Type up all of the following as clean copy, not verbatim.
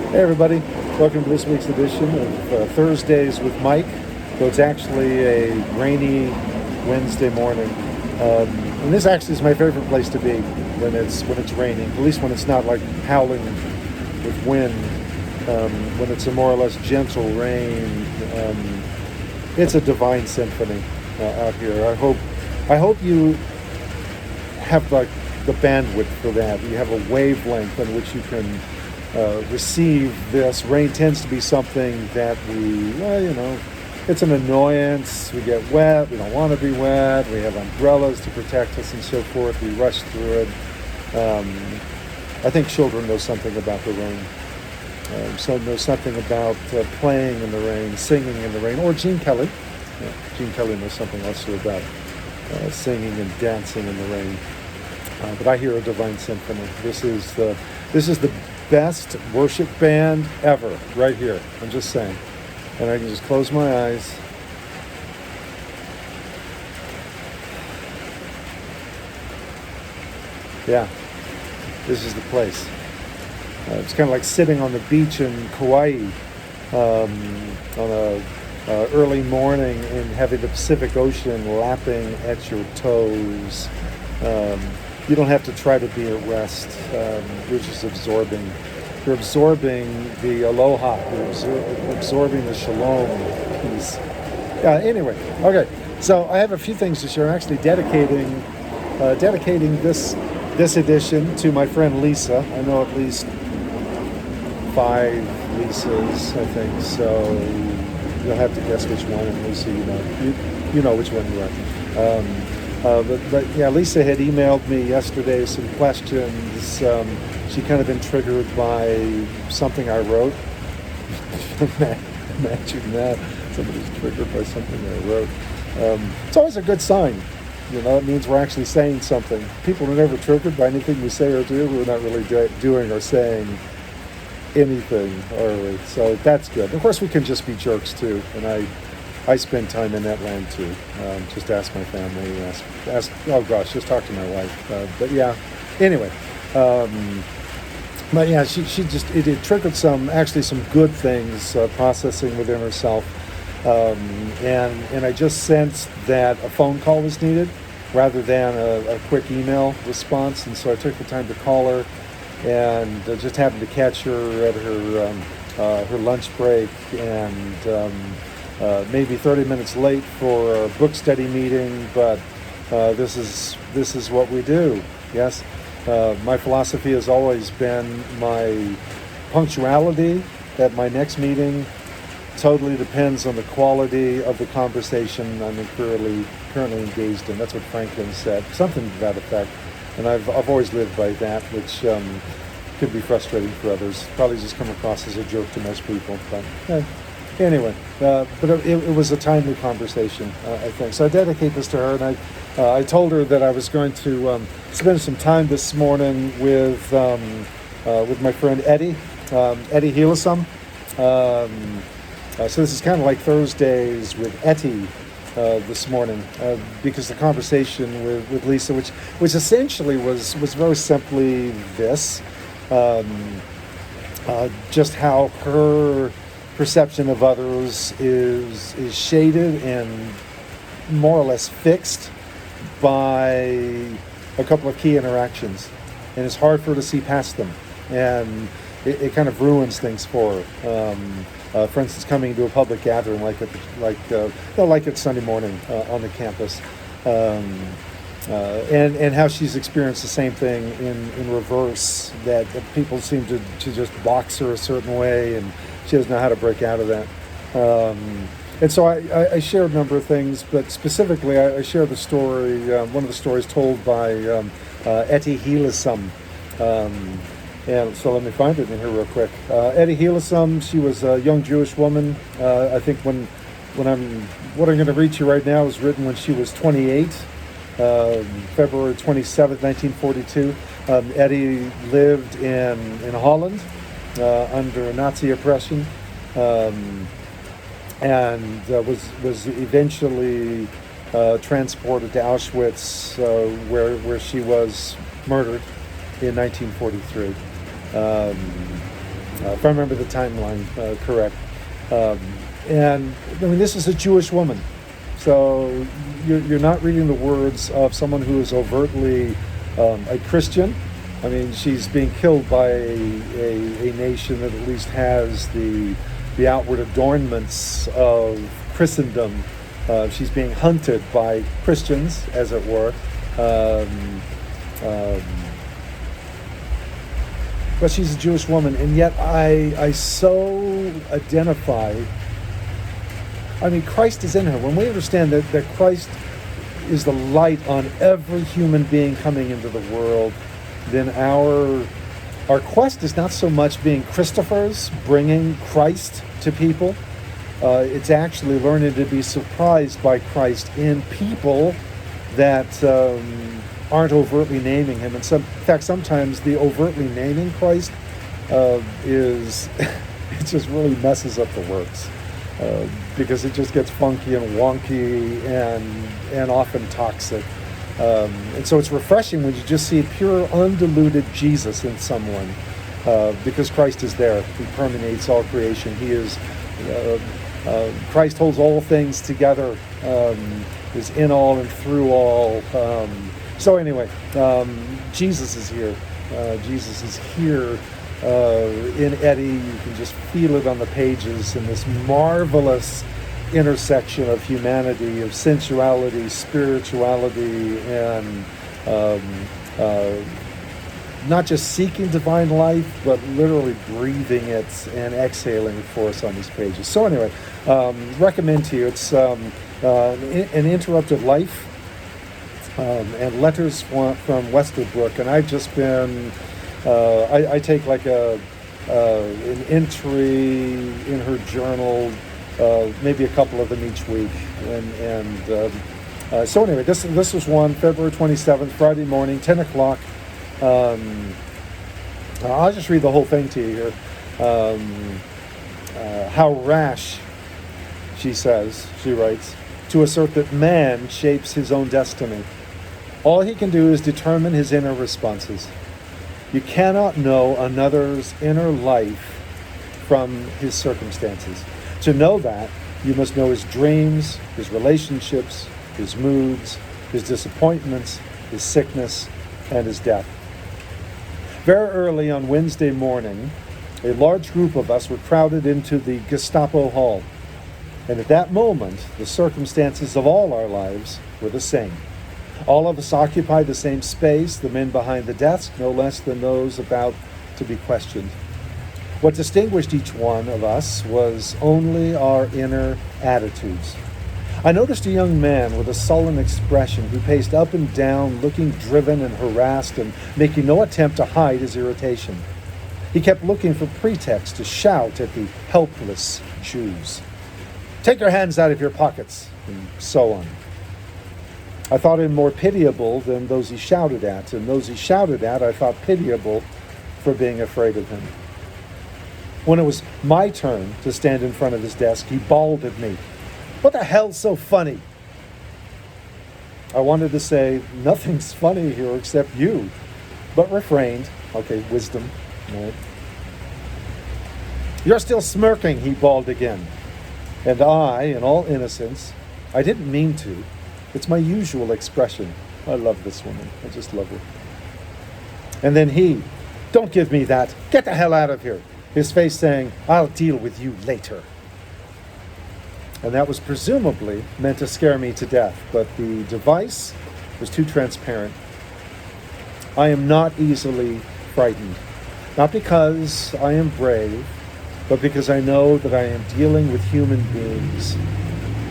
Hey everybody, welcome to this week's edition of Thursdays with Mike. So it's actually a rainy Wednesday morning, and this actually is my favorite place to be when it's raining. At least when it's not like howling with wind. When it's a more or less gentle rain, it's a divine symphony out here. I hope you have like the bandwidth for that. You have a wavelength on which you can receive this. Rain tends to be something that it's an annoyance. We get wet. We don't want to be wet. We have umbrellas to protect us and so forth. We rush through it. I think children know something about the rain. So know something about playing in the rain, singing in the rain, or Gene Kelly. Gene Kelly knows something also about singing and dancing in the rain. But I hear a divine symphony. This is the best worship band ever, right here. I'm just saying. And I can just close my eyes. Yeah, this is the place. It's kind of like sitting on the beach in Kauai on a early morning and having the Pacific Ocean lapping at your toes. You don't have to try to be at rest. You're just absorbing. You're absorbing the aloha. You're absorbing the shalom peace. Anyway, okay. So I have a few things to share. I'm actually dedicating this edition to my friend Lisa. I know at least 5 Lisas, I think. So you'll have to guess which one. And Lisa, you know which one you are. But yeah, Lisa had emailed me yesterday some questions. She kind of been triggered by something I wrote. Imagine that. Somebody's triggered by something I wrote. It's always a good sign. It means we're actually saying something. People are never triggered by anything we say or do. We're not really doing or saying anything, are we? So that's good. Of course, we can just be jerks too. And I spend time in that land too. Just ask my family, just talk to my wife. But yeah, anyway. But yeah, it triggered some good things processing within herself. And I just sensed that a phone call was needed rather than a quick email response. And so I took the time to call her and just happened to catch her at her lunch break and maybe 30 minutes late for a book study meeting, but this is what we do. Yes, my philosophy has always been my punctuality at my next meeting totally depends on the quality of the conversation I'm currently engaged in. That's what Franklin said, something to that effect, and I've always lived by that, which could be frustrating for others. Probably just come across as a jerk to most people, but. Anyway, but it was a timely conversation, I think. So I dedicate this to her, and I told her that I was going to spend some time this morning with my friend Eddie Helisum. So this is kind of like Thursdays with Etty this morning, because the conversation with Lisa, which essentially was very simply this, just how her perception of others is shaded and more or less fixed by a couple of key interactions, and it's hard for her to see past them, and it kind of ruins things for her. For instance, coming to a public gathering like at Sunday morning on the campus, and how she's experienced the same thing in reverse, that people seem to just box her a certain way, and she doesn't know how to break out of that. And so I shared a number of things, but specifically I shared the story, one of the stories told by Etty Helisum. And so let me find it in here real quick. Etty Helisum, she was a young Jewish woman. I think what I'm going to read you right now was written when she was 28, February 27th, 1942. Etty lived in Holland under Nazi oppression, and was eventually transported to Auschwitz, where she was murdered in 1943. if I remember the timeline correct. Um, and I mean, this is a Jewish woman. So you're not reading the words of someone who is overtly a Christian. I mean, she's being killed by a nation that at least has the outward adornments of Christendom. She's being hunted by Christians, as it were. But she's a Jewish woman, and yet I so identify. I mean, Christ is in her. When we understand that Christ is the light on every human being coming into the world, then our quest is not so much being Christophers, bringing Christ to people. It's actually learning to be surprised by Christ in people that aren't overtly naming him. And in fact, sometimes the overtly naming Christ is it just really messes up the works. Because it just gets funky and wonky and often toxic. And so it's refreshing when you just see pure, undiluted Jesus in someone, because Christ is there. He permeates all creation. He is, Christ holds all things together, is in all and through all. So anyway, Jesus is here. Jesus is here. In Eddie, you can just feel it on the pages in this marvelous intersection of humanity, of sensuality, spirituality, and not just seeking divine life, but literally breathing it and exhaling it for us on these pages. So anyway, recommend to you. It's An Interrupted Life, and Letters from Westerbrook, and I've just been. I take like an entry in her journal, maybe a couple of them each week, and so anyway, this was one, February 27th, Friday morning, 10 o'clock. I'll just read the whole thing to you here. How rash, she writes, to assert that man shapes his own destiny. All he can do is determine his inner responses. You cannot know another's inner life from his circumstances. To know that, you must know his dreams, his relationships, his moods, his disappointments, his sickness, and his death. Very early on Wednesday morning, a large group of us were crowded into the Gestapo hall. And at that moment, the circumstances of all our lives were the same. All of us occupied the same space, the men behind the desk, no less than those about to be questioned. What distinguished each one of us was only our inner attitudes. I noticed a young man with a sullen expression who paced up and down, looking driven and harassed and making no attempt to hide his irritation. He kept looking for pretext to shout at the helpless Jews. "Take your hands out of your pockets," and so on. I thought him more pitiable than those he shouted at, and those he shouted at I thought pitiable for being afraid of him. When it was my turn to stand in front of his desk, he bawled at me, "What the hell's so funny?" I wanted to say, "Nothing's funny here except you," but refrained. Okay, wisdom. Right? "You're still smirking," he bawled again. And I, in all innocence, I didn't mean to. It's my usual expression. I love this woman. I just love her. And then he, "Don't give me that. Get the hell out of here." His face saying, "I'll deal with you later." And that was presumably meant to scare me to death, but the device was too transparent. I am not easily frightened. Not because I am brave, but because I know that I am dealing with human beings,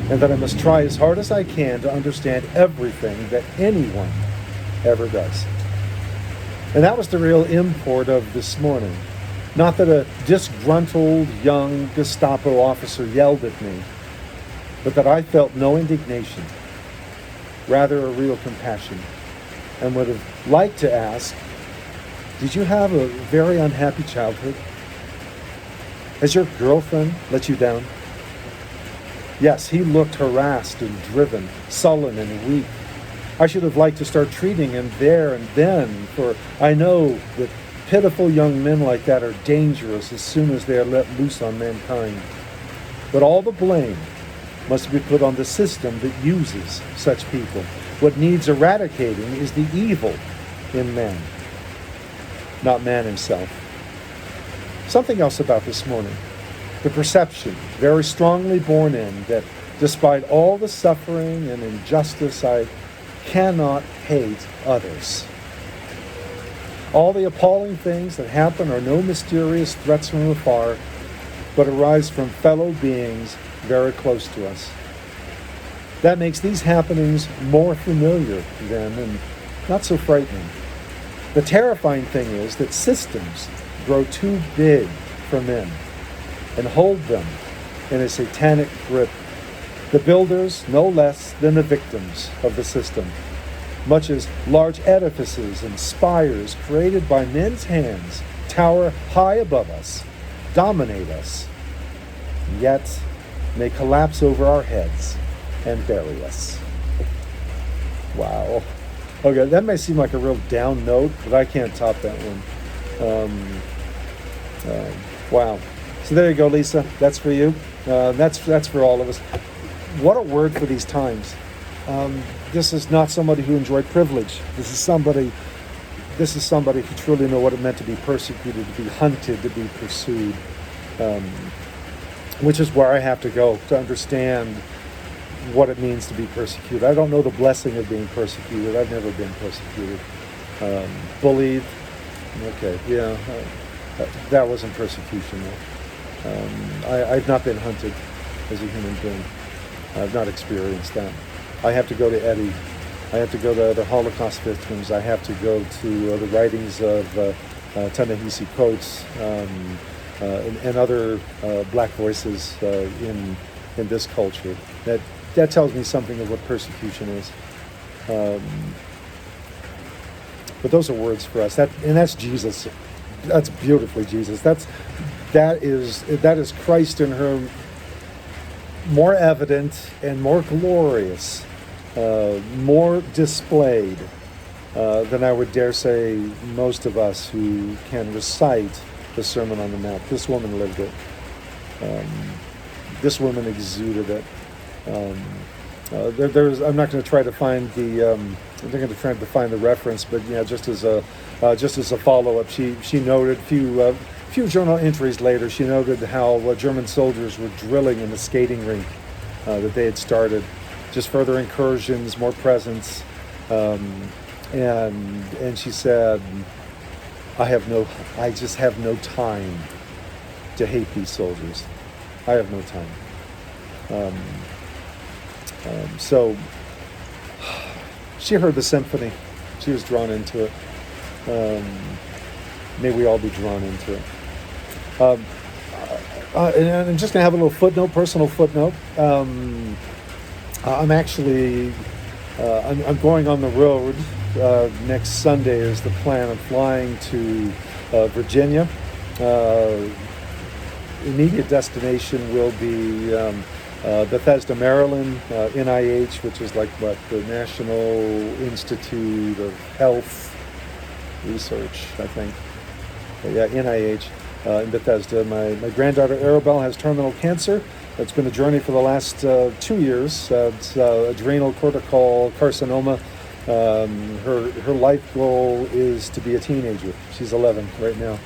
and that I must try as hard as I can to understand everything that anyone ever does. And that was the real import of this morning. Not that a disgruntled young Gestapo officer yelled at me, but that I felt no indignation, rather a real compassion, and would have liked to ask, "Did you have a very unhappy childhood? Has your girlfriend let you down?" Yes, he looked harassed and driven, sullen and weak. I should have liked to start treating him there and then, for I know that Pitiful young men like that are dangerous as soon as they are let loose on mankind. But all the blame must be put on the system that uses such people. What needs eradicating is the evil in man, not man himself. Something else about this morning. The perception, very strongly borne in, that despite all the suffering and injustice, I cannot hate others. All the appalling things that happen are no mysterious threats from afar, but arise from fellow beings very close to us. That makes these happenings more familiar then and not so frightening. The terrifying thing is that systems grow too big for men and hold them in a satanic grip. The builders no less than the victims of the system, much as large edifices and spires created by men's hands tower high above us, dominate us, yet may collapse over our heads and bury us. Wow. Okay, that may seem like a real down note, but I can't top that one. Wow. So there you go, Lisa. That's for you. That's for all of us. What a word for these times. This is not somebody who enjoyed privilege. This is somebody who truly knew what it meant to be persecuted, to be hunted, to be pursued. Which is where I have to go to understand what it means to be persecuted. I don't know the blessing of being persecuted. I've never been persecuted. Bullied. Okay, yeah. That wasn't persecution, though. I've not been hunted as a human being. I've not experienced that. I have to go to Eddie. I have to go to the Holocaust victims. I have to go to the writings of Ta-Nehisi Coates and other black voices in this culture. That tells me something of what persecution is. But those are words for us. That's Jesus. That's beautifully Jesus. That is Christ in her more evident and more glorious, more displayed than I would dare say most of us who can recite the Sermon on the Mount. This woman lived it. This woman exuded it. I'm not going to try to find the. I'm not going to try to find the reference, but yeah, just as a follow-up, she noted few journal entries later. She noted how German soldiers were drilling in the skating rink that they had started, just further incursions, more presence, and she said, I just have no time to hate these soldiers. I have no time. So she heard the symphony. She was drawn into it. May we all be drawn into it. And I'm just going to have a little footnote, personal footnote. I'm actually, I'm going on the road. Next Sunday is the plan. I'm flying to Virginia. Immediate destination will be Bethesda, Maryland, NIH, which is like the National Institute of Health Research, I think. But yeah, NIH in Bethesda. My granddaughter Arabelle has terminal cancer. It's been a journey for the last 2 years. It's adrenal cortical carcinoma. Her life goal is to be a teenager. She's 11 right now.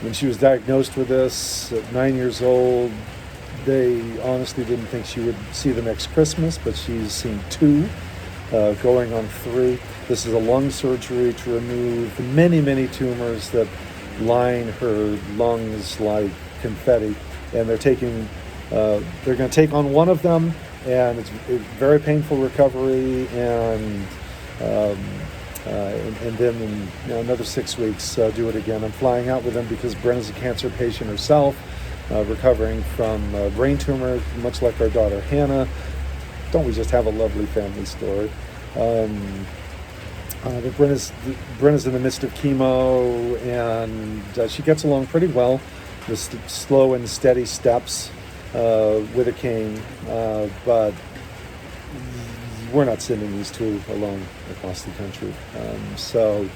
When she was diagnosed with this at 9 years old, they honestly didn't think she would see the next Christmas, but she's seen 2, going on 3. This is a lung surgery to remove many, many tumors that line her lungs like confetti, and they're going to take on one of them, and it's a very painful recovery, and then in another 6 weeks do it again. I'm flying out with them because Brenna's a cancer patient herself, recovering from a brain tumor, much like our daughter Hannah. Don't we just have a lovely family story? But Brenna's in the midst of chemo, and she gets along pretty well, with slow and steady steps with a cane, but we're not sending these 2 alone across the country. So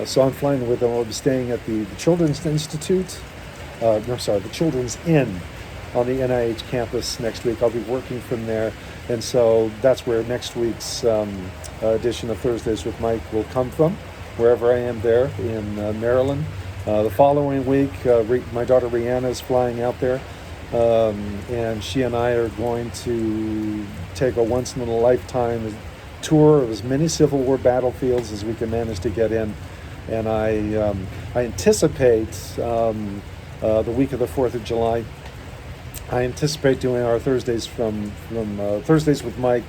So I'm flying with them. I'll be staying at the Children's Institute. No, sorry, the Children's Inn on the NIH campus next week. I'll be working from there. And so that's where next week's edition of Thursdays with Mike will come from, wherever I am there in Maryland. The following week, my daughter Rihanna is flying out there, and she and I are going to take a once-in-a-lifetime tour of as many Civil War battlefields as we can manage to get in. And I anticipate the week of the 4th of July, I anticipate doing our Thursdays from Thursdays with Mike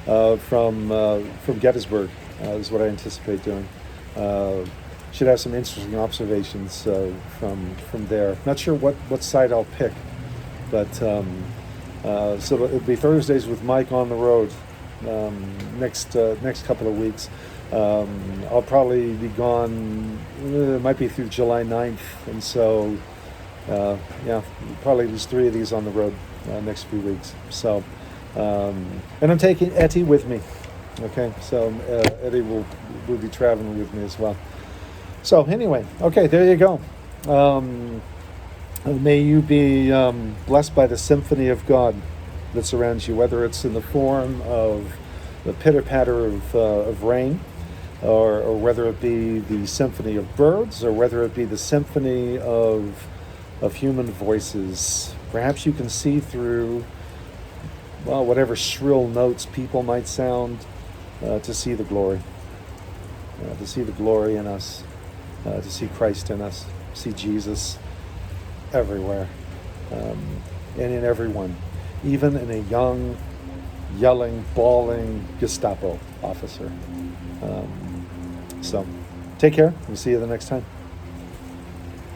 from Gettysburg is what I anticipate doing. Should have some interesting observations from there. Not sure what side I'll pick, but so it'll be Thursdays with Mike on the road next couple of weeks. I'll probably be gone. It might be through July 9th, and so probably at least 3 of these on the road next few weeks. So, and I'm taking Etty with me. Okay, so Etty will be traveling with me as well. So anyway, okay, there you go. May you be blessed by the symphony of God that surrounds you, whether it's in the form of the pitter-patter of rain, or whether it be the symphony of birds, or whether it be the symphony of human voices. Perhaps you can see through, well, whatever shrill notes people might sound, to see the glory. To see the glory in us, to see Christ in us, see Jesus everywhere, and in everyone, even in a young, yelling, bawling Gestapo officer. So take care. We'll see you the next time.